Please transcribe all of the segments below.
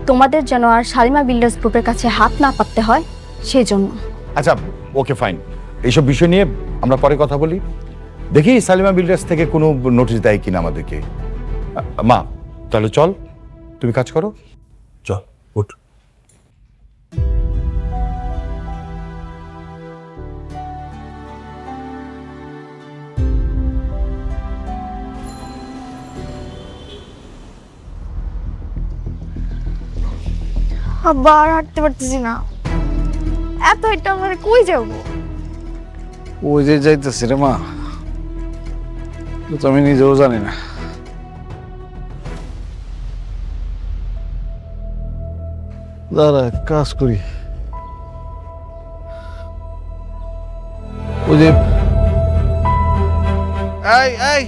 তোমাদের যেন আর শালিমা বিল্ডার্স গ্রুপের কাছে হাত না পাততে হয় সেই জন্য। আচ্ছা ওকে ফাইন, এইসব বিষয় নিয়ে আমরা পরে কথা বলি। দেখি সালিমা বিল্ডার্স থেকে কোনো নোটিশ দেয় কিনা আমাদেরকে। মা তাহলে চল, তুমি কাজ করো, চল উঠ। আব্বা আর হাঁটতে পারতেছি না, এত এটা আমরা কই যাবো? ওই যে যাইতেছি রে মা, তো আমি নিজেও জানি না। দাঁড়া কাজ করি। ওই যে এই এই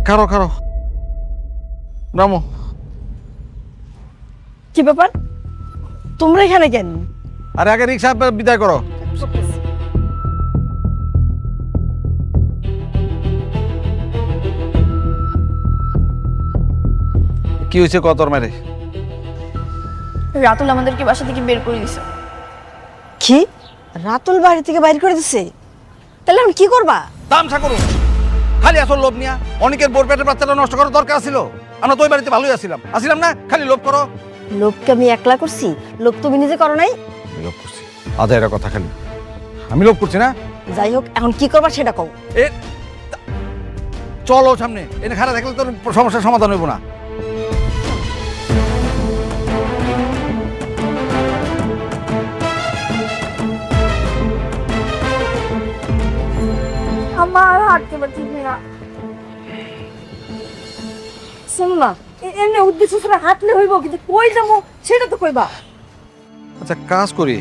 খারো খারো নামো। কি ব্যাপার, তোমরা এখানে কেন? আরে আগে রিক্সা বিদায় করো। কি হয়েছে কতর মেরে? রাতুল আমাদেরকে বাসা থেকে বের করে দিছে। কি? রাতুল বাড়ি থেকে বাইর করে দিছে? তাহলে এখন কি করবা? তামসা করুন, খালি আসল লোভ নিয়া অনেকের বোর পেটের বাচ্চাটা নষ্ট করার দরকার ছিল। আমরা তো ওই বাড়িতে ভালোই আসিলাম না, খালি লোভ করো। লোককে আমি একলা করছি, লোক তুমি নিজে করো নাই? লোভ করছি আধা এরা কথা, খালি আমি লোভ করছি না। যাই হোক এখন কি করবা সেটা কও। এ চলো সামনে, এনে খারাপ দেখলে তোর সমস্যার সমাধান হইব না। আমার হাঁটতে পারতেছি না। শোনো না, এমনি উদ্দেশ্য ছাড়া হাঁটলে হইব, কিন্তু কই যাবো সেটা তো কইবা। আচ্ছা কাজ করি,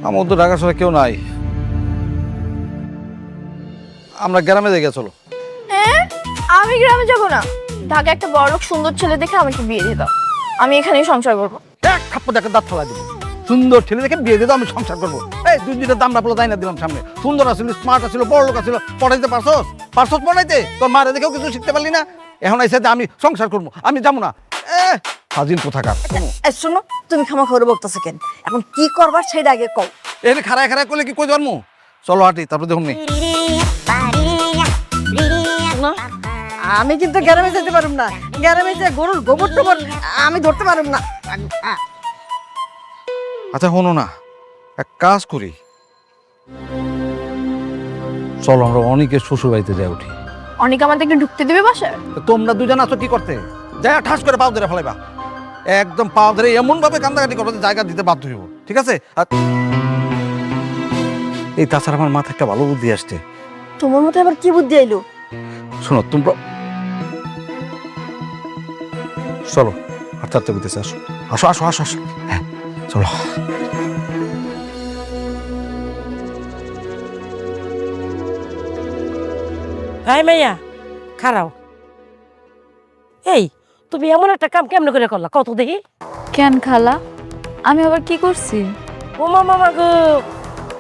আমার তো ঢাকা শহরে কেউ নাই, আমরা গ্রামে দেখে চলো। হ্যাঁ, আমি গ্রামে যাব না। ঢাকা একটা বড়লোক সুন্দর ছেলে দেখে আমাকে বিয়ে দিয়ে দাও, আমি এখানেই সংসার করবো। এক থাপ্পড় দেখে দাঁত ফেলা দিব। সুন্দর ছেলে দেখে বিয়ে দিয়ে দাও, আমি সংসার করবো। এই দুই দুইটা দাম রাখলো তাই না দিলাম সামনে। সুন্দর আসছিল, স্মার্ট আসছিল, বড় লোক আসছিল, পড়াইতে পারছস পড়াইতে? তোর মারে দেখেও কিছু শিখতে পারলি না। এখন আইসা আমি সংসার করবো, আমি যাবো না। হাজির কোথাকার। শোনো, তুমি খামা খবর বলতেছো কেন? এখন কি করবা সেটা আগে কও। এখানে খাড়ায় খাড়ায় করলে কি কই জন্ম? চলো হাঁটি, তারপর দেখুন নি। না, আমি কিন্তু গ্রামে যেতে পারুম না। গ্রামে যে গরুর গোবর টোবর আমি ধরতে পারুম না। আচ্ছা শোনো না, এক কাজ করি, চলো আমরা অনেকের শ্বশুর বাড়িতে যাই উঠি। অনেক আমাদেরকে ঢুকতে দেবে বাসায়? তোমরা দুজন আছো কি করতে? যাই ঠাস করে পাও ধরে ফেলাইবা, একদম পাও ধরে এমন ভাবে কান্দাকাটি করবো যে জায়গা দিতে বাধ্য হইব, ঠিক আছে? আর এই তাছাড়া আমার মাথায় একটা ভালো বুদ্ধি আসছে। তোমার মধ্যে আবার কি বুদ্ধি আইলো? শোনো তোমরা, চলো হাঁটতে হাঁটতে বুঝতেছে, আসো আসো আসো আসো আসো, হ্যাঁ চলো। এই মাইয়া খারাও। এই তুমি এমন একটা কাম কেমনে করে করলা কত দেখি? কেন খালা, আমি আবার কি করছি? ও মামা গো,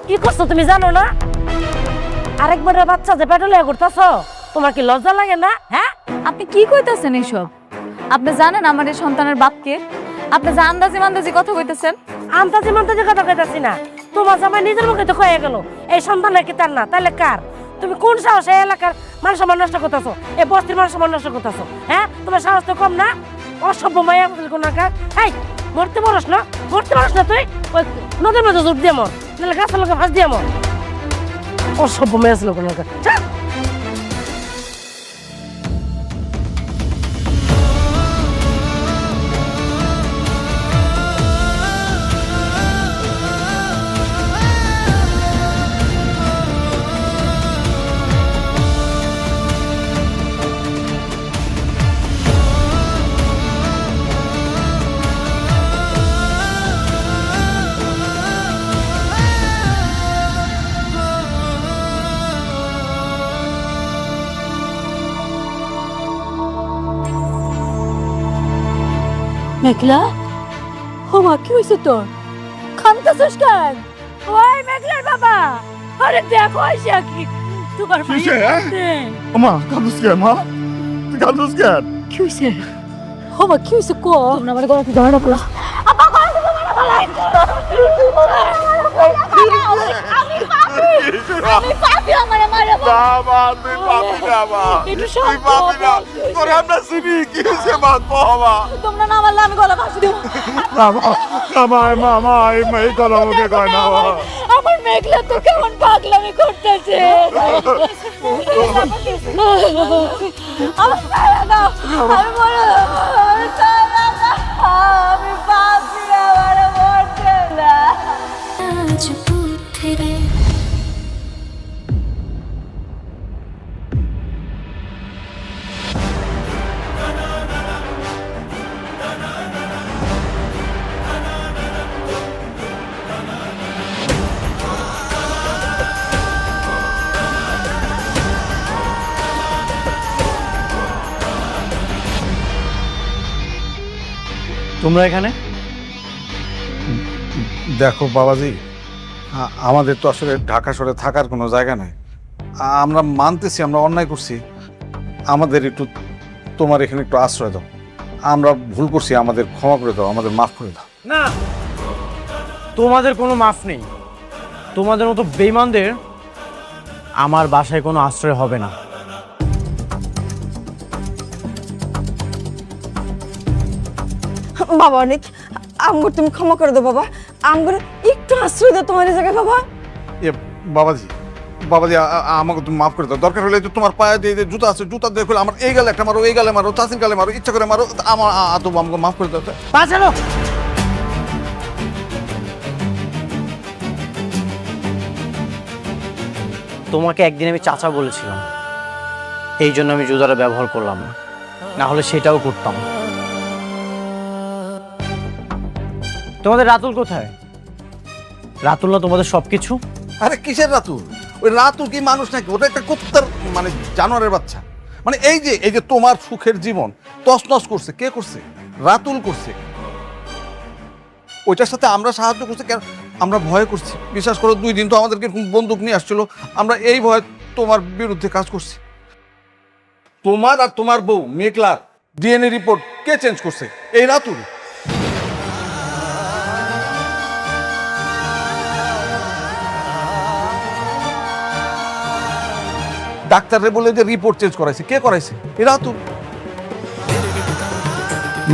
কি করছো তুমি জানো না? আরেকবার বাচ্চা যে পেটে করতেছ, তোমার কি লজ্জা লাগে না? হ্যাঁ, আপনি কি কইতাছেন এইসব? আপনি জানেন আমার এই সন্তানের বাপকে? আপনি যে আন্দাজি মান্দাজি কথা কইতেছেন। আন্তাজি মান্তাজি কথা কইতাছি না, তোমার জামাই নিজের মুখে তো কয়ে গেল এই সন্তান নাকি তার না, তাহলে কার? তুমি কোন সাহসে এলাকার মান সম্মান নষ্ট করতেছো, এই বস্তির মান সম্মান নষ্ট করতেছো? হ্যাঁ, তোমার সাহস তো কম না? অসভ্য মায়া কোন এই মরতে পারস না তুই? ওই নদীর মধ্যে জোর দিয়ে মর, নাহলে গাছের লোকে ফাঁস দিয়ে মর। অসভ্য মায়া ছিল কোন মেঘলা, ও মা কি হয়েছে তোর? খানতেছিস কেন? ওই মেঘলার বাবা, আরে দেখো আইসা কি তোমার মা কাঁদুস কেন? মা তুই কাঁদুস কেন? কি হয়েছে? বাবা কি হয়েছে কো তোমরা আমার গলাতে ধরে পড়া আমি পাপি আমার মারে না মা তুই পাবি না মা তুই পাবি না তোরে আমরা চিনি কি হয়েছে মা বাবা তোমরা না মারলে আমি গলা ফাঁসি দেবো মামা এই কথা আমাকে কয় না মা আমার মেঘলা তো কেমন পাগলামি করতেছে আমার ছাড়া দাও, আমি মরে যাবো, আমি ছাড়া দাও, আমি পাপি আমার মরতে না তোমরা এখানে? দেখো বাবাজি, আমাদের তো আসলে ঢাকা শহরে থাকার কোনো জায়গা নাই। আমরা মানতেছি আমরা অন্যায় করছি, আমাদের একটু তোমার এখানে একটু আশ্রয় দাও। আমরা ভুল করছি, আমাদের ক্ষমা করে দাও, আমাদের মাফ করে দাও। না, তোমাদের কোনো মাফ নেই। তোমাদের মতো বেঈমানদের আমার বাসায় কোনো আশ্রয় হবে না। বাবা অনেক আমগর তুমি ক্ষমা করে দাও বাবা, আমগর একটু আশ্রয় দাও তোমার এই জায়গায় বাবা। এ বাবাজি, বাবাজি আমাকে তুমি মাফ করে দাও। দরকার হলে তো তোমার পায়ে দিয়ে জুতা আছে, জুতা দিয়ে খুলে আমার এই গালে একটা মারো, এই গালে মারো, চাষির গালে মারো, ইচ্ছা করে মারো, আমার তো আমাকে মাফ করে দাও। বাঁচালো। তোমাকে একদিন আমি চাচা বলেছিলাম, এই জন্য আমি জুতাটা ব্যবহার করলাম না, না হলে সেটাও করতাম। তোমাদের রাতুল কোথায়? রাতুল না তোমাদের সবকিছু? আরে কিসের রাতুল? ওই রাতুল কি মানুষ নাকি? ওটা একটা কুত্তার মানে জানোয়ারের বাচ্চা। মানে এই যে তোমার সুখের জীবন তছনছ করছে কে করছে? রাতুল করছে। ওইটার সাথে আমরা সাহায্য করছি কেন? আমরা ভয় করছি। বিশ্বাস করো, 2 দিন তো আমাদেরকে বন্দুক নিয়ে আসছিল, আমরা এই ভয়ে তোমার বিরুদ্ধে কাজ করছি। তোমার আর তোমার বউ মেঘলার ডিএনএ রিপোর্ট কে চেঞ্জ করছে? এই রাতুল। ডাক্তাররে বলে যে রিপোর্ট চেঞ্জ করাইছে, কে করাইছে? এ রাতুল।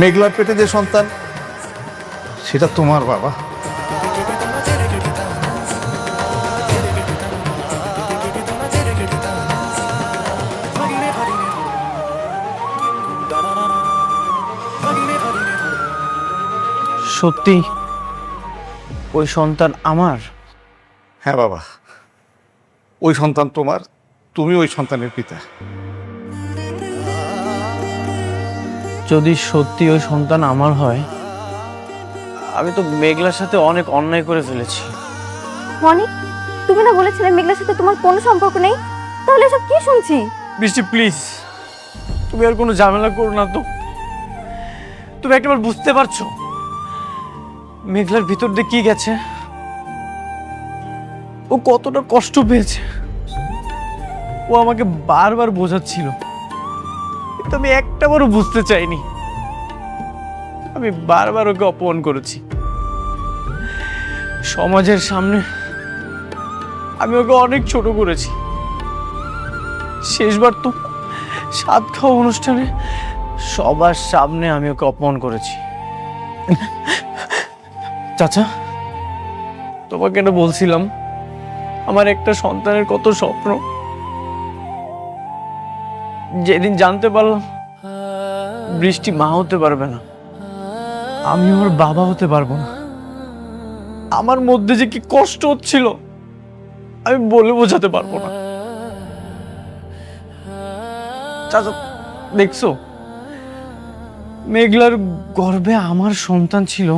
মেঘলার পেটে যে সন্তান সেটা তোমার বাবা। সত্যি ওই সন্তান আমার? হ্যাঁ বাবা, ওই সন্তান তোমার, তুমি ওই সন্তানের পিতা। যদি সত্যি ওই সন্তান আমার হয়, আমি তো মেঘলার সাথে অনেক অন্যায় করে ফেলেছি। মনি, তুমি না বলেছিলে মেঘলার সাথে তোমার কোনো সম্পর্ক নেই, তাহলে এসব কি শুনছি? বৃষ্টি প্লিজ, তুমি আর কোনো ঝামেলা করো না তো। তুমি একবার বুঝতে পারছো মেঘলার ভিতর দিয়ে কি গেছে? ও কতটা কষ্ট পেয়েছে। ও আমাকে বারবার বোঝাচ্ছিল, কিন্তু আমি একটাবারও বুঝতে চাইনি। আমি বারবার ওকে অপমান করেছি। সমাজের সামনে আমি ওকে অনেক ছোট করেছি। শেষবার তো সাত খাওয়া অনুষ্ঠানে সবার সামনে আমি ওকে অপমান করেছি। চাচা, তোমাকে না বলছিলাম আমার একটা সন্তানের কত স্বপ্ন। যেদিন জানতে পারলাম বৃষ্টি মা হতে পারবে না, আমি ওর বাবা হতে পারবো না, আমার মধ্যে যে কি কষ্ট হচ্ছিল আমি বলে বোঝাতে পারবো না। চাচা দেখছো, মেঘলার গর্ভে আমার সন্তান ছিল,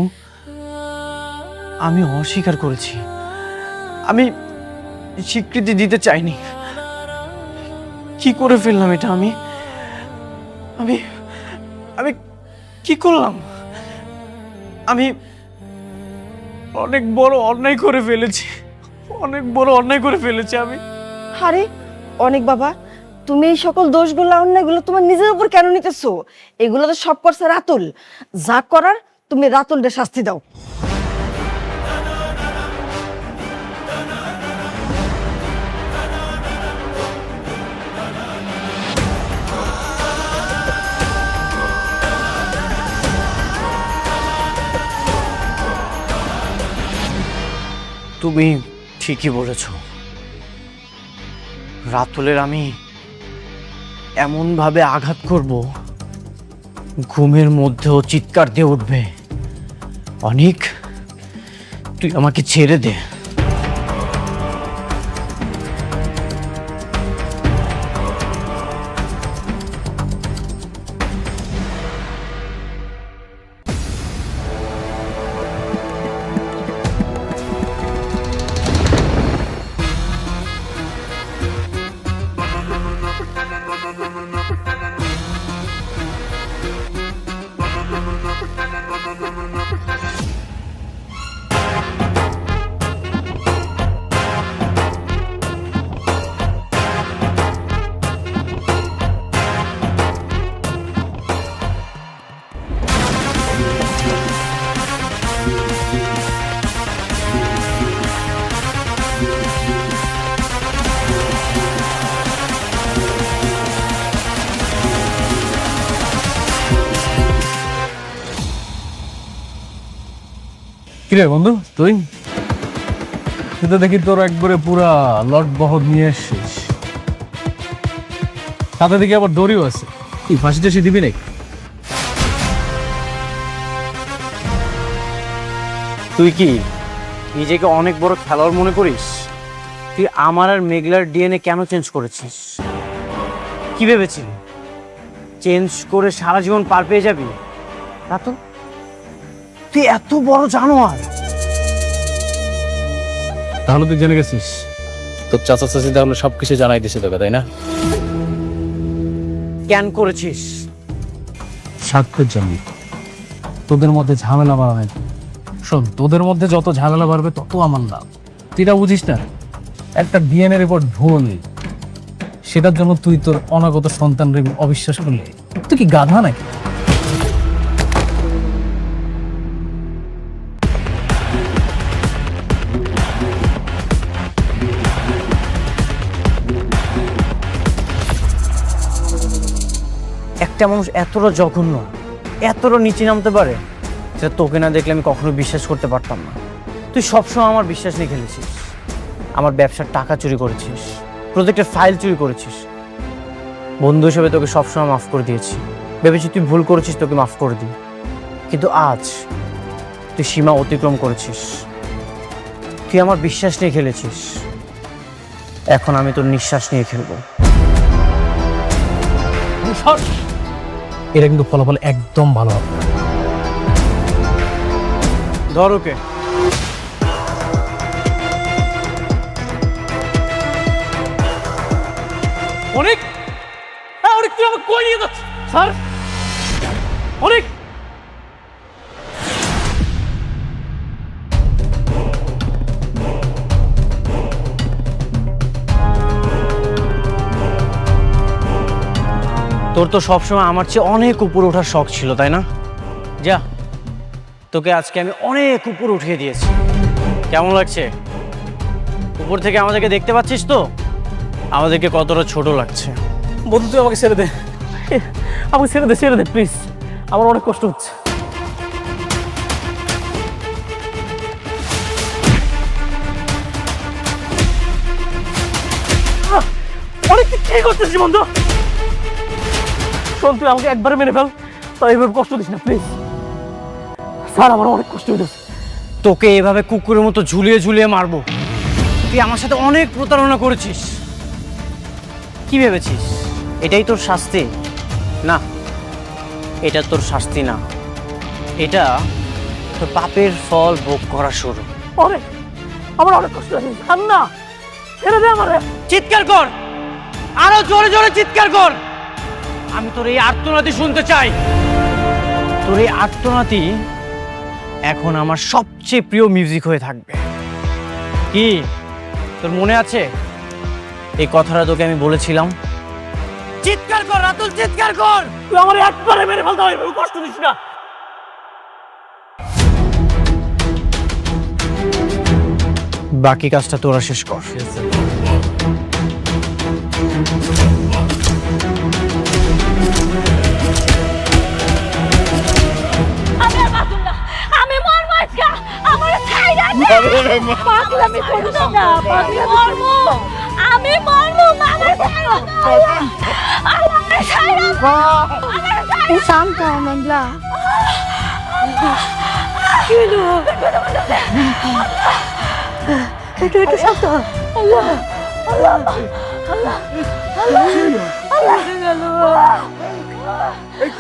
আমি অস্বীকার করেছি, আমি স্বীকৃতি দিতে চাইনি। কি করে ফেললাম এটা? আমি আমি আমি কি করলাম? আমি অনেক বড় অন্যায় করে ফেলেছি, অনেক বড় অন্যায় করে ফেলেছি আমি। আরে অনেক বাবা, তুমি এই সকল দোষগুলো অন্যায়গুলো তোমার নিজের উপর কেন নিতেছো? এগুলো তো সব করছে রাতুল। যা করার তুমি রাতুলকে শাস্তি দাও। তুমি ঠিকই বলেছ, রাতুলের আমি এমন ভাবে আঘাত করব, ঘুমের মধ্যেও চিৎকার দিয়ে উঠবে, অনেক তুই আমাকে ছেড়ে দে। কিরে বন্ধু, তুই তো দেখি তোর একবারে পুরা লট বহর নিয়ে এসছিস, সাথে দেখি আবার দড়িও আছে। কি ফাঁসি টাসি দিবি নাকি? তুই কি নিজেকে অনেক বড় খেলোয়াড় মনে করিস? তুই আমার আর মেঘলার ডিএনএ কেন চেঞ্জ করেছিস? কি ভেবেছিলি চেঞ্জ করে সারা জীবন পার পেয়ে যাবি? তা তো তুই এত বড় জানোয়ার। তাহলে তুই জেনে গেছিস তোর চাচা চাচি তাহলে সবকিছু জানাই দিছে তোকে, তাই না? কেন করেছিস? স্বার্থের জন্য, তোদের মধ্যে ঝামেলা বাড়ায়। শোন, তোদের মধ্যে যত ঝামেলা বাড়বে তত আমার লাভ। তুই এটা বুঝিস না? একটা ডিএনএ রিপোর্ট ভুয়ো নেই, সেটার জন্য তুই তোর অনাগত সন্তানকে অবিশ্বাস করলি? তুই কি গাধা নাকি? একটা মানুষ এতটা জঘন্য, এতটা নিচে নামতে পারে, সেটা তোকে না দেখলে আমি কখনো বিশ্বাস করতে পারতাম না। তুই সবসময় আমার বিশ্বাস নিয়ে খেলেছিস, আমার ব্যবসার টাকা চুরি করেছিস, প্রজেক্টের ফাইল চুরি করেছিস। বন্ধু হিসেবে তোকে সবসময় মাফ করে দিয়েছি, ভেবেছি তুই ভুল করেছিস, তোকে মাফ করে দিই। কিন্তু আজ তুই সীমা অতিক্রম করেছিস, তুই আমার বিশ্বাস নিয়ে খেলেছিস, এখন আমি তোর নিঃশ্বাস নিয়ে খেলবো। এটা কিন্তু ফলাফল একদম ভালো হবে। ধর ওকে। অনেক, হ্যাঁ অনেক, তুই আমাকে কই নিয়ে যাচ্ছিস? স্যার অনেক, তোর তো সবসময় আমার চেয়ে অনেক উপরে ওঠার শখ ছিল, তাই না? যা, তোকে আজকে আমি অনেক উপরে উঠিয়ে দিয়েছি। কেমন লাগছে? উপর থেকে আমাদেরকে দেখতে পাচ্ছিস তো, আমাদেরকে কতটা ছোট লাগছে। বন্ধু তুই আমাকে ছেড়ে দে, আমাকে ছেড়ে দে, ছেড়ে দে প্লিজ, আমার অনেক কষ্ট হচ্ছে। অনেক কি করতেছিস বন্ধু? শোন, তুই আমাকে একবারে মেরে ফেল, তাই এভাবে কষ্ট দিস না প্লিজ। স্যার আমার অনেক কষ্ট হইতেছে। তোকে এভাবে কুকুরের মতো ঝুলিয়ে ঝুলিয়ে মারবো? তুই আমার সাথে অনেক প্রতারণা করেছিস। কি ভেবেছিস এটাই তোর শাস্তি? না, এটা তোর শাস্তি না, এটা তোর পাপের ফল ভোগ করা শুরু। অনেক, আমার অনেক কষ্ট হচ্ছে। আর না, ছেড়ে দে আমারে। চিৎকার কর, আরো জোরে জোরে চিৎকার কর। আমি তোর এই আর্তনাদি শুনতে চাই। তোর এই আর্তনাদি এখন আমার সবচেয়ে প্রিয় মিউজিক হয়ে থাকবে। কি তোর মনে আছে এই কথাটা তোকে আমি বলেছিলাম? চিৎকার কর রাতুল, চিৎকার কর। তুই আমার একবারে মেরে ফেলতে হবে, কষ্ট দিস না। বাকি কাজটা তোরা শেষ কর। আমি আর বাঁচুম না, আমি মরবো আজকে, আমার ছাইরা দে। পাগলামি করিস না, পাগলামি মরবো, আমি মরবো, আমার ছাইরা দাও। আমার ছাইরা দাও, আমার ছাইরা। শান্ত হ মেঘলা। কি হলো? একটু একটু শান্ত হ। আল্লাহ আল্লাহ আল্লাহ আল্লাহ আল্লাহ গেল।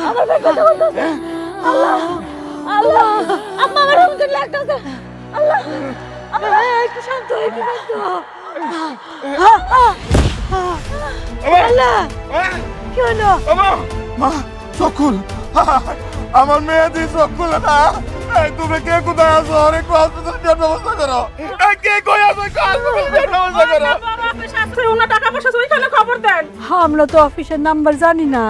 আমার ভাই কথা বলতেছে। আল্লাহ আল্লাহ, আম্মা আমার হুজুর লাগতেছে। আল্লাহ আল্লাহ, একটু শান্ত হ, একটু শান্ত হ। আল্লাহ কি হলো? মা চকুল, আমার মেয়ে দিয়ে চকুল না। এই তুমি কে কোথায় আছো? অনেক হসপিটাল নেওয়ার ব্যবস্থা করো। এই কে কই আছো? হসপিটাল নেওয়ার ব্যবস্থা করো। আমরা তো অফিসের নাম্বার জানি না,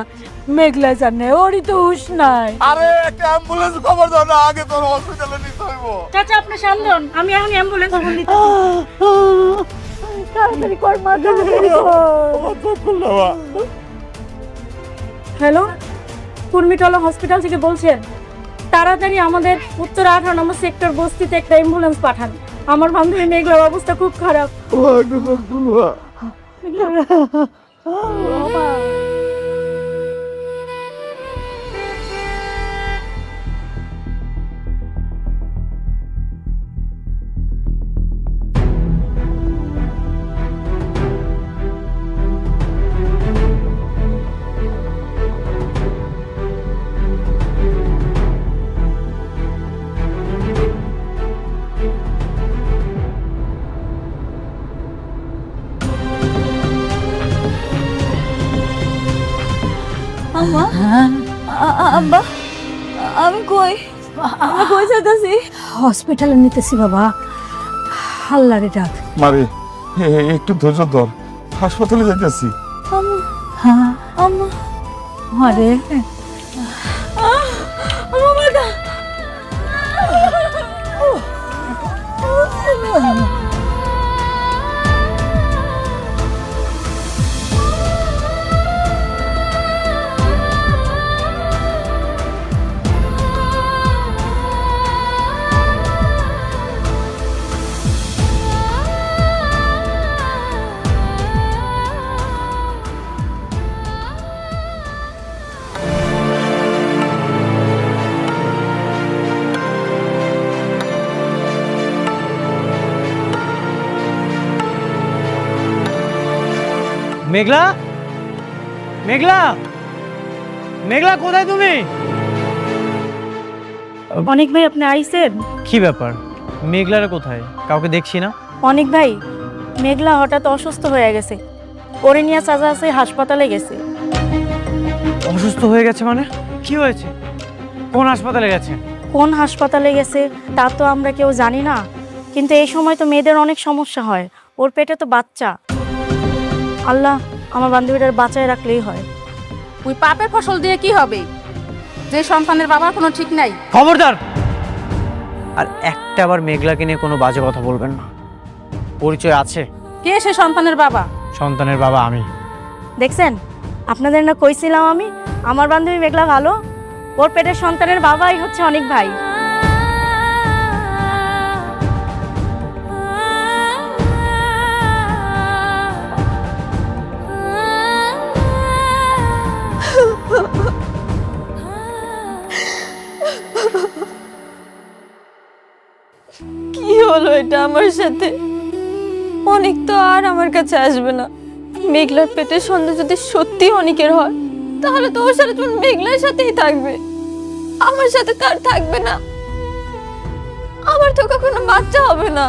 মেঘলা জানে, ওরই তো হুশ নাই। আরে একটা অ্যাম্বুলেন্স খবর দাও না, আগে তোর হসপিটালে নিতে হইব। চাচা আপনি শান্ত হন, আমি এখন অ্যাম্বুলেন্স ফোন দিচ্ছি। তাড়াতাড়ি কর মা, তাড়াতাড়ি কর। আমার চকুল নেওয়া। হ্যালো, কুর্মিটলা হসপিটাল থেকে বলছেন? তাড়াতাড়ি আমাদের উত্তর 18 নম্বর সেক্টর বস্তিতে একটা অ্যাম্বুলেন্স পাঠান। আমার বান্ধবী মেঘলার অবস্থা খুব খারাপ। আম্মা, আব্বা, আমি কই? আমি কই যাইতাছি? হসপিটালে নিতেছি বাবা, আল্লাহরে ডাক। মারে একটু ধৈর্য ধর, হাসপাতালে যাইতেছি। হ্যাঁ আম্মা, মারে মেঘলা, মেঘলা, মেঘলা কোথায় তুমি? অনেক ভাই আপনি আইছেন? কি ব্যাপার, মেঘলারা কোথায়? কাউকে দেখছি না। অনেক ভাই, মেঘলা হঠাৎ অসুস্থ হয়ে গেছে, ওরে নিয়ে চাচা আছে হাসপাতালে গেছে। অসুস্থ হয়ে গেছে মানে? কি হয়েছে? কোন হাসপাতালে গেছে? কোন হাসপাতালে গেছে তা তো আমরা কেউ জানি না, কিন্তু এই সময় তো মেয়েদের অনেক সমস্যা হয়, ওর পেটে তো বাচ্চা। আল্লাহ আমার বান্ধবীটার বাঁচায় রাখলেই হয়। ওই পাপের ফসল দিয়ে কি হবে, যে সন্তানের বাবার কোনো ঠিক নাই। খবরদার! আর একটা আবার মেঘলাকে নিয়ে কোনো বাজে কথা বলবেন না। পরিচয় আছে? কে সে সন্তানের বাবা? সন্তানের বাবা আমি। দেখছেন, আপনাদের না কইছিলাম আমি, আমার বান্ধবী মেঘলা ভালো, ওর পেটের সন্তানের বাবাই হচ্ছে অনেক ভাই। কি হলো এটা আমার সাথে? অনেক তো আর আমার কাছে আসবে না। মেঘলার পেটের সন্তান যদি সত্যি অনেকের হয়, তাহলে তো ওর সাথে তুমি মেঘলার সাথেই থাকবে, আমার সাথে তার থাকবে না। আমার তো কখনো বাচ্চা হবে না,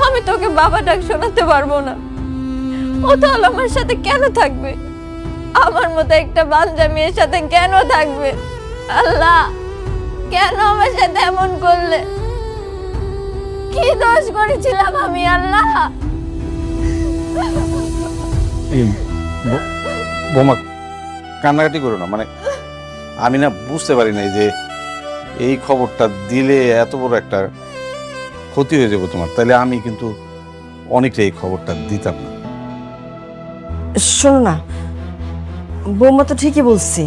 আমি তোকে বাবা ডাক শোনাতে পারবো না। ও তাহলে আমার সাথে কেন থাকবে? আমার মতো একটা বাঞ্জা মেয়ের সাথে কেন থাকবে? আল্লাহ, কেন আমার সাথে এমন করলে? কি দোষ করেছিলাম আমি আল্লাহ? বোমা কান্নাকাটি করো না, মানে আমি না বুঝতে পারি নাই যে এই খবরটা দিলে এত বড় একটা ক্ষতি হয়ে যাবে তোমার, তাহলে আমি কিন্তু অনেকটা এই খবরটা দিতাম না। শোনো না, বৌমা তো ঠিকই বলছে,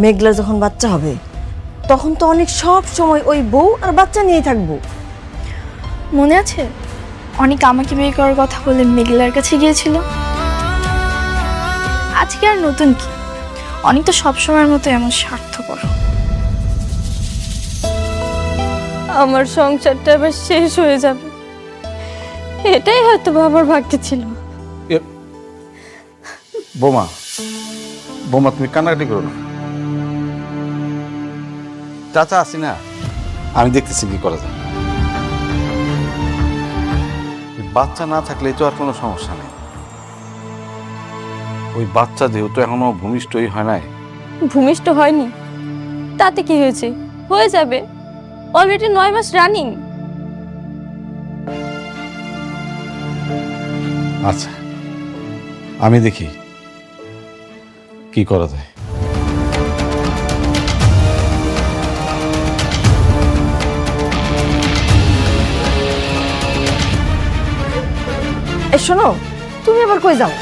মেঘলার যখন বাচ্চা হবে তখন তো অনেক সব সময় ওই বউ আর বাচ্চা নিয়েই থাকবো। মনে আছে অনেক আমাকে বিয়ে করার কথা বলে মেঘলার কাছে গিয়েছিল? আজকে আর নতুন কি, অনেক তো সবসময়ের মতো এমন স্বার্থপর। আমার সংসারটা এবার শেষ হয়ে যাবে, এটাই হয়তো আমার ভাগ্যে ছিল। বোমা বোমা তুমি কান্নাকাটি করো না, চাচা আসি না, আমি দেখতেছি কি করা যায়। বাচ্চা না থাকলে তো আর কোনো সমস্যা নেই। ওই বাচ্চা যেহেতু এখনো ভূমিষ্ঠই হয় নাই। ভূমিষ্ঠ হয়নি তাতে কি হয়েছে, হয়ে যাবে, অলরেডি 9 মাস রানিং। আচ্ছা আমি দেখি কি করা যায়। এই শোনো, তুমি আবার কই যাও?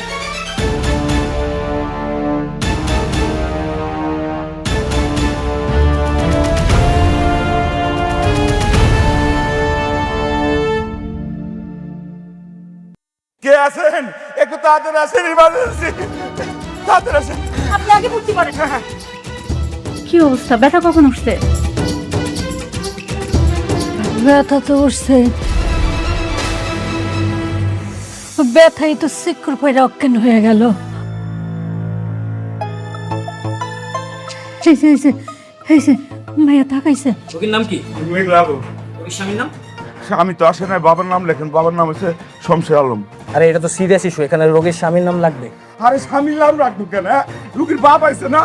কে আছেন? একটু তাড়াতাড়ি আসেন, ইমার্জেন্সি, তাড়াতাড়ি আসেন। আপনি আগে ভর্তি করেন। কি অবস্থা, ব্যথা কখন উঠছে? ব্যথা তো উঠছে, ব্যথাই তো সিকুর পয়রা অজ্ঞান হয়ে গেল। ভাইয়া তাকাইছে। রোগীর নাম কি? মেঘলাবু। রোগীর স্বামীর নাম? আমি তো আসে নাই, বাবার নাম লেখেন, বাবার নাম হচ্ছে শমশের আলম। আরে এটা তো সিরিয়াস ইস্যু, এখানে রোগীর স্বামীর নাম লাগবে। আরে স্বামীর নাম রাখবো কেন? রুগীর বাপ আইছে না?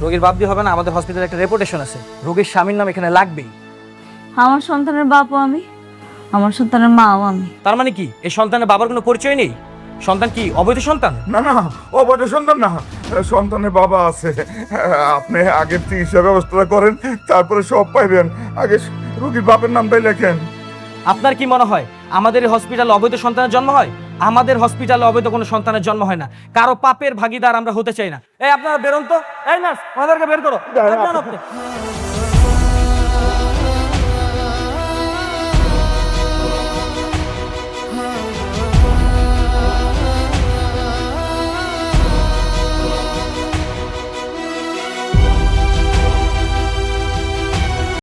রোগীর বাপ দিয়ে হবে না, আমাদের হসপিটালে একটা রেপুটেশন আছে, রোগীর স্বামীর নাম এখানে লাগবেই। আমার সন্তানের বাপও আমি, আমার সন্তানের মাও আমি। তার মানে কি এই সন্তানের বাবার কোনো পরিচয় নেই? সন্তান কি অবৈধ সন্তান? না না, অবৈধ সন্তান না, সন্তানের বাবা আছে। আপনি আগের চিকিৎসা ব্যবস্থা করেন, তারপরে সব পাইবেন। আগে রুগীর বাপের নামটাই লেখেন। আপনার কি মনে হয় আমাদের এই হসপিটালে অবৈধ সন্তানের জন্ম হয়? আমাদের হসপিটালে অবৈধ কোনো সন্তানের জন্ম হয় না, কারো পাপের ভাগিদার আমরা হতে চাই না। এই আপনারা বেরোন তো, এই নার্স ওনাদেরকে বের করো। যান আপনি।